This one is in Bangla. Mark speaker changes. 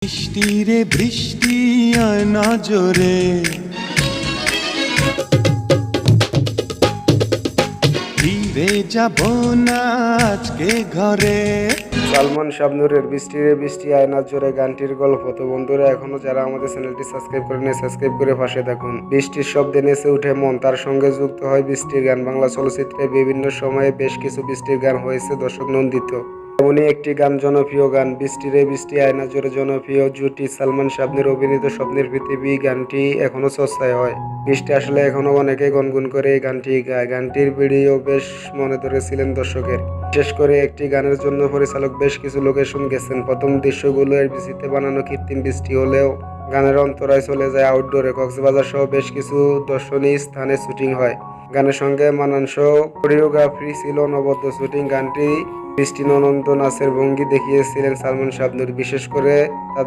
Speaker 1: বৃষ্টি রে বৃষ্টি আয় না জোরে, ফিরে যাব না আজকে ঘরে।
Speaker 2: সালমান শাবনূরের বৃষ্টি রে বৃষ্টি আয়নার জোরে গানটির গল্প। তো বন্ধুরা, এখনো যারা আমাদের চ্যানেলটি সাবস্ক্রাইব করে নেই, সাবস্ক্রাইব করে পাশে থাকুন। বৃষ্টির শব্দে নেচে উঠে মন, তার সঙ্গে যুক্ত হয় বৃষ্টির গান। বাংলা চলচ্চিত্রে বিভিন্ন সময়ে বেশ কিছু বৃষ্টির গান হয়েছে দর্শক নন্দিত। এমনই একটি গান, জনপ্রিয় গান বৃষ্টি রে বৃষ্টি আয়না জোরে। জনপ্রিয় জুটি সালমান শাবনূর অভিনীত স্বপ্নের পৃথিবী গানটি এখনো চর্চায় হয়। বৃষ্টি আসলে এখনো অনেকে গুনগুন করে এই গানটি গায়। গানটির ভিডিও বেশ মনে ধরেছিলেন দর্শকের। বিশেষ করে একটি গানের জন্য পরিচালক বেশ কিছু লোকেশন গেছেন। প্রথম দৃশ্যগুলো এফডিসিতে বানানো কৃত্রিম বৃষ্টি হলেও গানের অন্তরায় চলে যায় আউটডোরে। কক্সবাজার সহ বেশ কিছু দর্শনীয় স্থানে শুটিং হয়। গানের সঙ্গে মানানসহ কোরিওগ্রাফি ছিল অনবদ্য শুটিং। গানটি বৃষ্টি ননন্দ নাচের ভঙ্গি দেখিয়েছিলেন সালমান শাবনূর। বিশেষ করে তাদের